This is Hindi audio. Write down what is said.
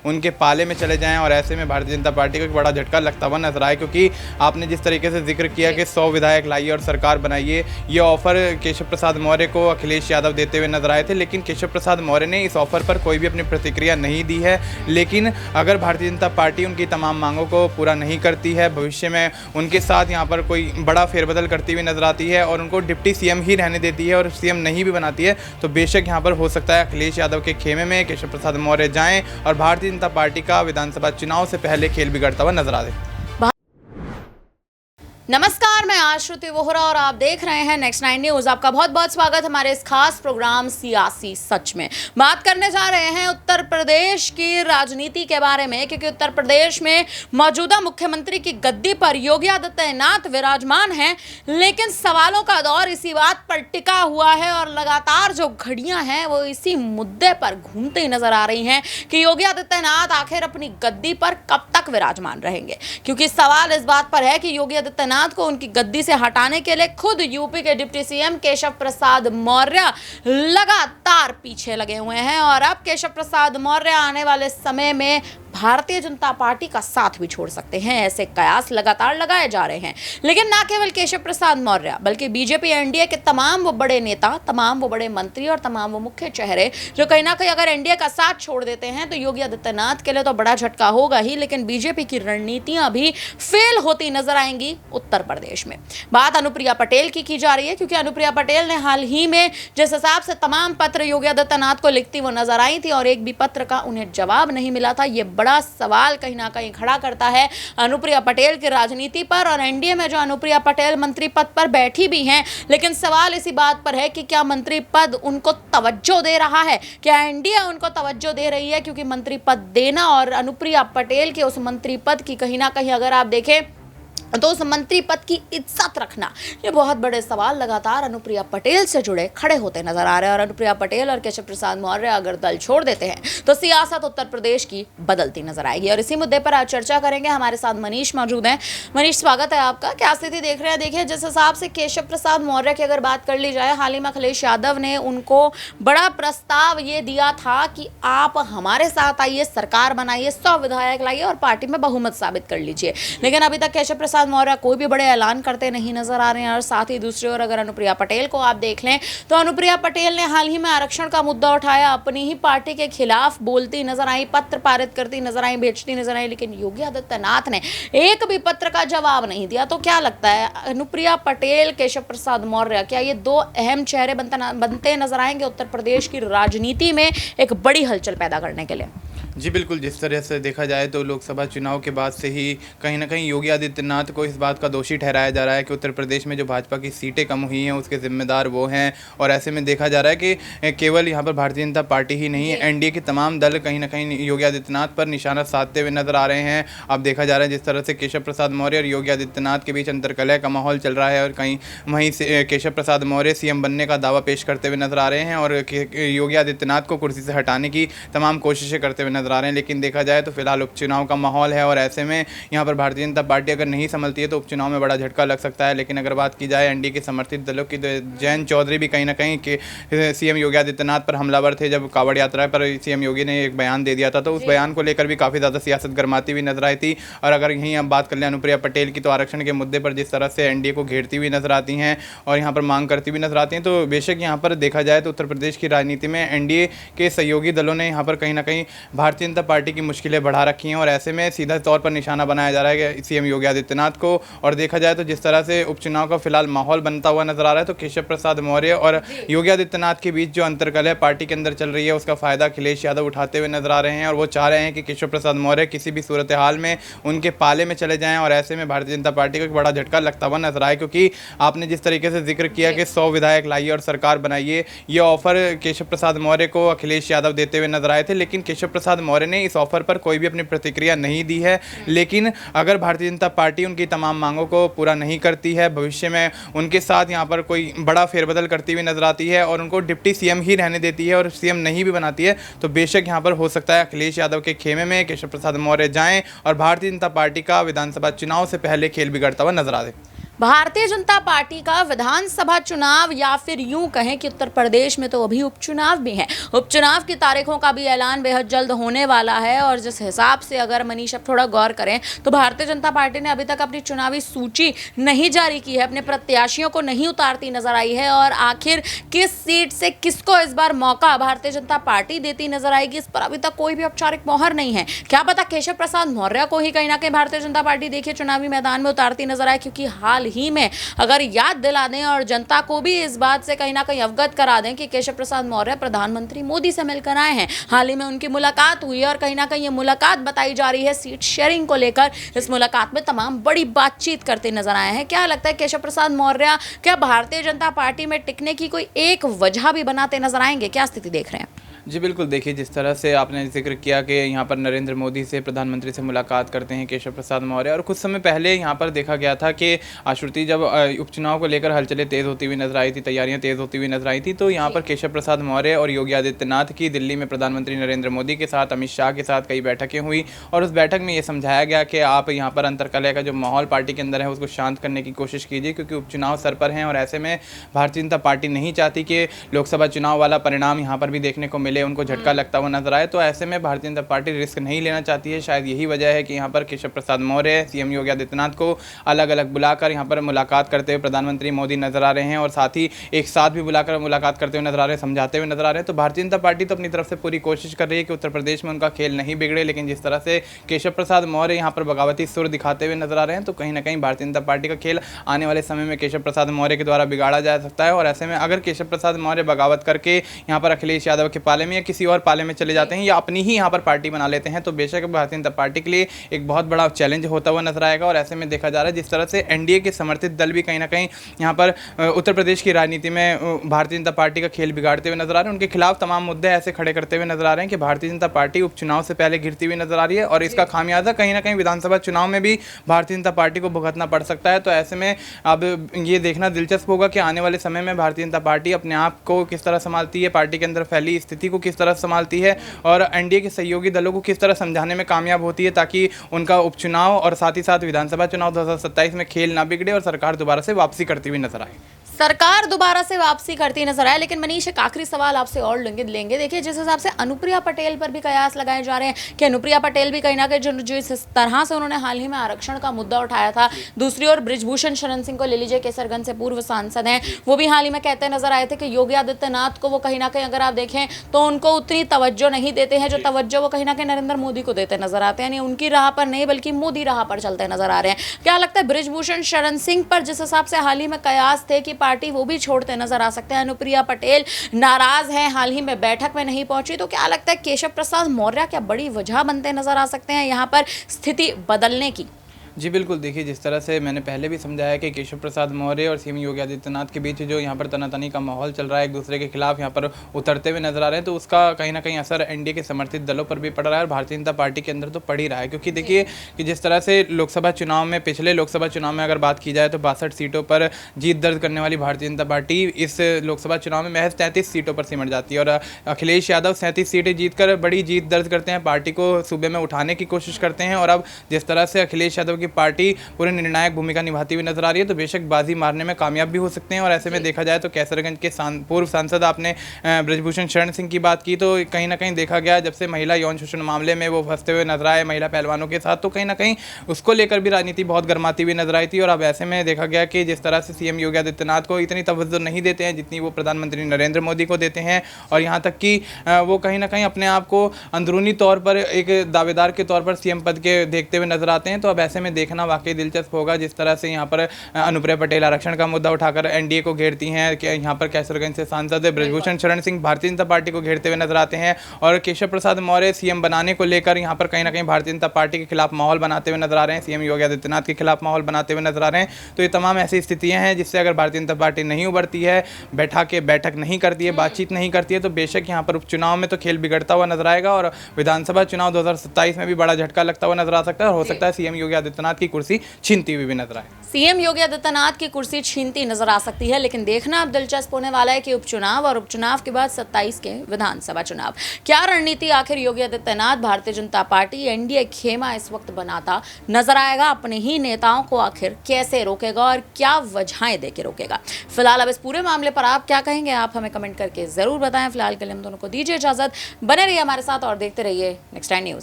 उनके पाले में चले जाएं और ऐसे में भारतीय जनता पार्टी को एक बड़ा झटका लगता हुआ नजर आए, क्योंकि आपने जिस तरीके से जिक्र किया कि 100 विधायक लाइए और सरकार बनाइए, ये ऑफर केशव प्रसाद मौर्य को अखिलेश यादव देते हुए नजर आए थे, लेकिन केशव प्रसाद मौर्य ने इस ऑफर पर कोई भी अपनी प्रतिक्रिया नहीं दी है। लेकिन अगर भारतीय जनता पार्टी उनकी तमाम मांगों को पूरा नहीं करती है, भविष्य में उनके साथ यहाँ पर कोई बड़ा फेरबदल करती हुई नजर आती है और उनको डिप्टी सीएम ही रहने देती है और सीएम नहीं भी बनाती है, तो बेशक यहाँ पर हो सकता है अखिलेश यादव के खेमे में केशव प्रसाद मौर्य जाएं और भारतीय जनता पार्टी का विधानसभा चुनाव से पहले खेल बिगड़ता हुआ नजर आ रहा है। नमस्कार, मैं आश्रुति वोहरा और आप देख रहे हैं नेक्स्ट 9 न्यूज। आपका बहुत बहुत स्वागत हमारे इस खास प्रोग्राम सियासी सच में। बात करने जा रहे हैं उत्तर प्रदेश की राजनीति के बारे में, क्योंकि उत्तर प्रदेश में मौजूदा मुख्यमंत्री की गद्दी पर योगी आदित्यनाथ विराजमान हैं, लेकिन सवालों का दौर इसी बात पर टिका हुआ है और लगातार जो घड़ियां हैं वो इसी मुद्दे पर घूमते ही नजर आ रही हैं कि योगी आदित्यनाथ आखिर अपनी गद्दी पर कब तक विराजमान रहेंगे। क्योंकि सवाल इस बात पर है कि योगी आदित्यनाथ को उनकी गद्दी से हटाने के लिए खुद यूपी के डिप्टी सीएम केशव प्रसाद मौर्य लगातार पीछे लगे हुए हैं और अब केशव प्रसाद मौर्य आने वाले समय में भारतीय जनता पार्टी का साथ भी छोड़ सकते हैं, ऐसे कयास लगातार लगाए जा रहे हैं। लेकिन ना केवल केशव प्रसाद मौर्य बल्कि बीजेपी एनडीए के तमाम वो बड़े नेता, तमाम वो बड़े मंत्री और तमाम वो मुख्य चेहरे जो कहीं ना कहीं अगर एनडीए का साथ छोड़ देते हैं तो योगी आदित्यनाथ के लिए तो बड़ा झटका होगा ही, लेकिन बीजेपी की रणनीतियां भी फेल होती नजर आएंगी उत्तर प्रदेश में। बात अनुप्रिया पटेल की जा रही है, क्योंकि अनुप्रिया पटेल ने हाल ही में जिस हिसाब से तमाम पत्र योगी आदित्यनाथ को लिखती वो नजर आई थी और एक भी पत्र का उन्हें जवाब नहीं मिला था, ये बड़ा सवाल कहीं ना कहीं खड़ा करता है अनुप्रिया पटेल की राजनीति पर। और एनडीए में जो अनुप्रिया पटेल मंत्री पद पर बैठी भी हैं, लेकिन सवाल इसी बात पर है कि क्या मंत्री पद उनको तवज्जो दे रहा है, क्या एनडीए उनको तवज्जो दे रही है? क्योंकि मंत्री पद देना और अनुप्रिया पटेल के उस मंत्री पद की कहीं ना कहीं अगर आप देखें तो उस मंत्री पद की इज्जत रखना, ये बहुत बड़े सवाल लगातार अनुप्रिया पटेल से जुड़े खड़े होते नजर आ रहे हैं। और अनुप्रिया पटेल और केशव प्रसाद मौर्य अगर दल छोड़ देते हैं तो सियासत उत्तर प्रदेश की बदलती नजर आएगी और इसी मुद्दे पर आज चर्चा करेंगे। हमारे साथ मनीष मौजूद हैं। मनीष, स्वागत है आपका। क्या स्थिति देख रहे हैं? देखिए, जिस हिसाब से केशव प्रसाद मौर्य की अगर बात कर ली जाए, हाल ही में अखिलेश यादव ने उनको बड़ा प्रस्ताव ये दिया था कि आप हमारे साथ आइए, सरकार बनाइए, 100 विधायक लाइए और पार्टी में बहुमत साबित कर लीजिए, लेकिन अभी तक केशव प्रसाद मौर्य कोई भी बड़े ऐलान करते नहीं नजर आ रहे हैं। और साथ ही दूसरी ओर अगर अनुप्रिया पटेल को आप देख लें तो अनुप्रिया पटेल ने हाल ही में आरक्षण का मुद्दा उठाया, अपनी ही पार्टी के खिलाफ बोलती नजर आई, पत्र पारित करती नजर आई, भेजती नजर आई, लेकिन योगी आदित्यनाथ ने एक भी पत्र का जवाब नहीं दिया। तो क्या लगता है, अनुप्रिया पटेल, केशव प्रसाद मौर्य, क्या ये दो अहम चेहरे बनते नजर आएंगे उत्तर प्रदेश की राजनीति में एक बड़ी हलचल पैदा करने के लिए? जी बिल्कुल, जिस तरह से देखा जाए तो लोकसभा चुनाव के बाद से ही कहीं ना कहीं योगी आदित्यनाथ को इस बात का दोषी ठहराया जा रहा है कि उत्तर प्रदेश में जो भाजपा की सीटें कम हुई हैं उसके जिम्मेदार वो हैं। और ऐसे में देखा जा रहा है कि केवल यहाँ पर भारतीय जनता पार्टी ही नहीं, एनडीए के तमाम दल कहीं ना कहीं योगी आदित्यनाथ पर निशाना साधते हुए नजर आ रहे हैं। अब देखा जा रहा है जिस तरह से केशव प्रसाद मौर्य और योगी आदित्यनाथ के बीच अंतर्कलह का माहौल चल रहा है और कहीं वहीं से केशव प्रसाद मौर्य सीएम बनने का दावा पेश करते हुए नजर आ रहे हैं और योगी आदित्यनाथ को कुर्सी से हटाने की तमाम कोशिशें करते हुए नजर आ रहे हैं। लेकिन देखा जाए तो फिलहाल उपचुनाव का माहौल है और ऐसे में यहाँ पर भारतीय जनता पार्टी अगर नहीं संभलती है तो उपचुनाव में बड़ा झटका लग सकता है। लेकिन अगर बात की जाए एनडीए के समर्थित दलों की, तो जयंत चौधरी भी कहीं ना कहीं के सीएम योगी आदित्यनाथ पर हमलावर थे। जब कांवड़ यात्रा पर सीएम योगी ने एक बयान दे दिया था तो उस बयान को लेकर भी काफ़ी ज़्यादा सियासत गर्माती हुई नजर आई थी। और अगर यहीं हम बात कर लें अनुप्रिया पटेल की, तो आरक्षण के मुद्दे पर जिस तरह से एनडीए को घेरती हुई नजर आती हैं और यहाँ पर मांग करती हुई नजर आती हैं, तो बेशक यहाँ पर देखा जाए तो उत्तर प्रदेश की राजनीति में एनडीए के सहयोगी दलों ने यहाँ पर कहीं ना कहीं भारतीय जनता पार्टी की मुश्किलें बढ़ा रखी हैं और ऐसे में सीधा तौर पर निशाना बनाया जा रहा है सीएम योगी आदित्यनाथ को। और देखा जाए तो जिस तरह से उपचुनाव का फिलहाल माहौल बनता हुआ नजर आ रहा है, तो केशव प्रसाद मौर्य और योगी आदित्यनाथ के बीच जो अंतर्कलह पार्टी के अंदर चल रही है उसका फायदा अखिलेश यादव उठाते हुए नजर आ रहे हैं और वो चाह रहे हैं कि केशव प्रसाद मौर्य किसी भी सूरत हाल में उनके पाले में चले जाएं और ऐसे में भारतीय जनता पार्टी को एक बड़ा झटका लगता हुआ नजर आए, क्योंकि आपने जिस तरीके से जिक्र किया कि 100 विधायक लाइए और सरकार बनाइए, ये ऑफर केशव प्रसाद मौर्य को अखिलेश यादव देते हुए नजर आए थे, लेकिन केशव प्रसाद मौर्य ने इस ऑफर पर कोई भी अपनी प्रतिक्रिया नहीं दी है। लेकिन अगर भारतीय जनता पार्टी उनकी तमाम मांगों को पूरा नहीं करती है, भविष्य में उनके साथ यहाँ पर कोई बड़ा फेरबदल करती हुई नजर आती है और उनको डिप्टी सीएम ही रहने देती है और सीएम नहीं भी बनाती है, तो बेशक यहाँ पर हो सकता है अखिलेश यादव के खेमे में केशव प्रसाद मौर्य जाएं और भारतीय जनता पार्टी का विधानसभा चुनाव से पहले खेल बिगड़ता हुआ नजर आ रहा है। भारतीय जनता पार्टी का विधानसभा चुनाव या फिर यूं कहें कि उत्तर प्रदेश में तो अभी उपचुनाव भी है। उपचुनाव की तारीखों का भी ऐलान बेहद जल्द होने वाला है और जिस हिसाब से अगर मनीष अब थोड़ा गौर करें तो भारतीय जनता पार्टी ने अभी तक अपनी चुनावी सूची नहीं जारी की है, अपने प्रत्याशियों को नहीं उतारती नजर आई है और आखिर किस सीट से किसको इस बार मौका भारतीय जनता पार्टी देती नजर आएगी, इस पर अभी तक कोई भी औपचारिक मोहर नहीं है। क्या पता केशव प्रसाद मौर्य को ही कहीं ना कहीं भारतीय जनता पार्टी देखिए चुनावी मैदान में उतारती नजर आए, क्योंकि हाल ही में अगर याद दिला दें और जनता को भी इस बात से कहीं ना कहीं अवगत करा दें कि केशव प्रसाद मौर्य प्रधानमंत्री मोदी से मिलकर आए हैं। हाल ही में उनकी मुलाकात हुई और कहीं ना कहीं ये मुलाकात बताई जा रही है सीट शेयरिंग को लेकर। इस मुलाकात में तमाम बड़ी बातचीत करते नजर आए हैं। क्या लगता है केशव प्रसाद मौर्य क्या भारतीय जनता पार्टी में टिकने की कोई एक वजह भी बनाते नजर आएंगे? क्या स्थिति देख रहे हैं? जी बिल्कुल, देखिए जिस तरह से आपने जिक्र किया कि यहाँ पर नरेंद्र मोदी से, प्रधानमंत्री से मुलाकात करते हैं केशव प्रसाद मौर्य, और कुछ समय पहले यहाँ पर देखा गया था कि श्रुति जब उपचुनाव को लेकर हलचलें तेज़ होती हुई नजर आई थी, तैयारियां तेज़ होती हुई नजर आई थी, तो यहाँ पर केशव प्रसाद मौर्य और योगी आदित्यनाथ की दिल्ली में प्रधानमंत्री नरेंद्र मोदी के साथ, अमित शाह के साथ कई बैठकें हुई और उस बैठक में ये समझाया गया कि आप यहाँ पर अंतर्कलह का जो माहौल पार्टी के अंदर है उसको शांत करने की कोशिश कीजिए, क्योंकि उपचुनाव सर पर हैं और ऐसे में भारतीय जनता पार्टी नहीं चाहती कि लोकसभा चुनाव वाला परिणाम यहाँ पर भी देखने को मिले, उनको झटका लगता हुआ नजर आए। तो ऐसे में भारतीय जनता पार्टी रिस्क नहीं लेना चाहती है। शायद यही वजह है कि यहाँ पर केशव प्रसाद मौर्य सीएम योगी आदित्यनाथ को अलग अलग बुलाकर यहाँ पर मुलाकात करते हुए प्रधानमंत्री मोदी नजर आ रहे हैं और साथ ही एक साथ भी बुलाकर मुलाकात करते हुए नजर आ रहे हैं, समझाते हुए नजर आ रहे हैं। तो भारतीय जनता पार्टी तो अपनी तरफ से पूरी कोशिश कर रही है कि उत्तर प्रदेश में उनका खेल नहीं बिगड़े, लेकिन जिस तरह से केशव प्रसाद मौर्य यहाँ पर बगावती सुर दिखाते हुए नजर आ रहे हैं, तो कहीं ना कहीं भारतीय जनता पार्टी का खेल आने वाले समय में केशव प्रसाद मौर्य के द्वारा बिगाड़ा जा सकता है। और ऐसे में अगर केशव प्रसाद मौर्य बगावत करके यहाँ पर अखिलेश यादव के पाले में या किसी और पाले में चले जाते हैं या अपनी ही यहाँ पर पार्टी बना लेते हैं, तो बेशक भारतीय जनता पार्टी के लिए एक बहुत बड़ा चैलेंज होता हुआ नजर आएगा। और ऐसे में देखा जा रहा है जिस तरह से एनडीए के समर्थित दल भी कहीं ना कहीं यहाँ पर उत्तर प्रदेश की राजनीति में भारतीय जनता पार्टी का खेल बिगाड़ते हुए नजर आ रहे हैं, उनके खिलाफ तमाम मुद्दे ऐसे खड़े करते हुए नजर आ रहे हैं कि भारतीय जनता पार्टी उपचुनाव से पहले गिरती हुई नजर आ रही है और इसका खामियाजा कहीं ना कहीं विधानसभा चुनाव में भी भारतीय जनता पार्टी को भुगतना पड़ सकता है। तो ऐसे में अब ये देखना दिलचस्प होगा कि आने वाले समय में भारतीय जनता पार्टी अपने आप को किस तरह संभालती है, पार्टी के अंदर फैली स्थिति को किस तरह संभालती है और एनडीए के सहयोगी दलों को किस तरह समझाने में कामयाब होती है, ताकि उनका उपचुनाव और साथ ही साथ विधानसभा चुनाव 2027 में खेल ना बिगड़े और सरकार दोबारा से वापसी करती हुई नजर आए। सरकार दोबारा से वापसी करती नजर आए। लेकिन मनीष एक आखिरी सवाल आपसे और लेंगे। देखिए जिस हिसाब से अनुप्रिया पटेल पर भी कयास लगाए जा रहे हैं कि अनुप्रिया पटेल भी कहीं ना कहीं जो इस तरह से उन्होंने हाल ही में आरक्षण का मुद्दा उठाया था, दूसरी ओर बृजभूषण शरण सिंह को ले लीजिए, केसरगंज से पूर्व सांसद हैं, वो भी हाल ही में कहते नजर आए थे कि योगी आदित्यनाथ को वो कहीं ना कहीं अगर आप देखें तो उनको उतनी तवज्जो नहीं देते हैं जो तवज्जो वो कहीं ना कहीं नरेंद्र मोदी को देते नजर आते हैं, यानी उनकी राह पर नहीं बल्कि मोदी राह पर चलते नजर आ रहे हैं। क्या लगता है बृजभूषण शरण सिंह पर जिस हिसाब से हाल ही में कयास थे कि पार्टी वो भी छोड़ते नजर आ सकते हैं, अनुप्रिया पटेल नाराज हैं, हाल ही में बैठक में नहीं पहुंची, तो क्या लगता है केशव प्रसाद मौर्य क्या बड़ी वजह बनते नजर आ सकते हैं यहां पर स्थिति बदलने की? जी बिल्कुल, देखिए जिस तरह से मैंने पहले भी समझाया कि केशव प्रसाद मौर्य और सीएम योगी आदित्यनाथ के बीच जो यहाँ पर तनातनी का माहौल चल रहा है, एक दूसरे के खिलाफ यहाँ पर उतरते हुए नजर आ रहे हैं, तो उसका कहीं ना कहीं असर एनडीए के समर्थित दलों पर भी पड़ रहा है और भारतीय जनता पार्टी के अंदर तो पड़ ही रहा है। क्योंकि देखिए कि जिस तरह से लोकसभा चुनाव में, पिछले लोकसभा चुनाव में अगर बात की जाए तो 62 सीटों पर जीत दर्ज करने वाली भारतीय जनता पार्टी इस लोकसभा चुनाव में महज 33 सीटों पर सिमट जाती है और अखिलेश यादव 37 सीटें जीतकर बड़ी जीत दर्ज करते हैं, पार्टी को सूबे में उठाने की कोशिश करते हैं। और अब जिस तरह से अखिलेश यादव की पार्टी पूरी निर्णायक भूमिका निभाती हुई नजर आ रही है, तो बेशक बाजी मारने में कामयाब भी हो सकते हैं। और ऐसे में देखा जाए तो कैसरगंज के पूर्व सांसद आपने बृजभूषण शरण सिंह की बात की, तो कहीं ना कहीं देखा गया जब से महिला यौन शोषण मामले में वो फंसते हुए नजर आए महिला पहलवानों के साथ, तो कहीं ना कहीं उसको लेकर भी राजनीति बहुत गर्माती हुई नजर आई थी। और अब ऐसे में देखा गया कि जिस तरह से सीएम योगी आदित्यनाथ को इतनी तवज्जो नहीं देते हैं जितनी वो प्रधानमंत्री नरेंद्र मोदी को देते हैं, और यहाँ तक कि वो कहीं ना कहीं अपने आप को अंदरूनी तौर पर एक दावेदार के तौर पर सीएम पद के देखते हुए नजर आते हैं। तो अब ऐसे में देखना वाकई दिलचस्प होगा जिस तरह से यहाँ पर अनुप्रिया पटेल आरक्षण का मुद्दा उठाकर एनडीए को घेरती हैं, कि यहाँ पर कैसरगंज से सांसद बृजभूषण शरण सिंह भारतीय जनता पार्टी को घेरते हुए नजर आते हैं, और केशव प्रसाद मौर्य सीएम बनाने को लेकर यहाँ पर कहीं ना कहीं भारतीय जनता पार्टी के खिलाफ माहौल बनाते हुए नजर आ रहे हैं, सीएम योगी आदित्यनाथ के खिलाफ माहौल बनाते हुए नजर आ रहे हैं। तो ये तमाम ऐसी स्थितियाँ हैं जिससे अगर भारतीय जनता पार्टी नहीं उभरती है, बैठक नहीं करती है, बातचीत नहीं करती है, तो बेशक यहाँ पर उपचुनाव में तो खेल बिगड़ता हुआ नजर आएगा और विधानसभा चुनाव 2027 में भी बड़ा झटका लगता हुआ नजर आ सकता है और हो सकता है सीएम योगी आदित्यनाथ आदित्यनाथ की कुर्सी छीनती हुई भी नजर आए। सीएम योगी आदित्यनाथ की कुर्सी छीनती नजर आ सकती है, लेकिन देखना अब दिलचस्प होने वाला है कि उपचुनाव और उपचुनाव के बाद 27 के विधानसभा चुनाव, क्या रणनीति आखिर योगी आदित्यनाथ भारतीय जनता पार्टी एनडीए खेमा इस वक्त बनाता नजर आएगा, अपने ही नेताओं को आखिर कैसे रोकेगा और क्या वजहें देके रोकेगा। फिलहाल अब इस पूरे मामले पर आप क्या कहेंगे, आप हमें कमेंट करके जरूर बताएं। फिलहाल के लिए हम दोनों को दीजिए इजाजत, बने रहिए हमारे साथ और देखते रहिए नेक्स्ट टाइम न्यूज।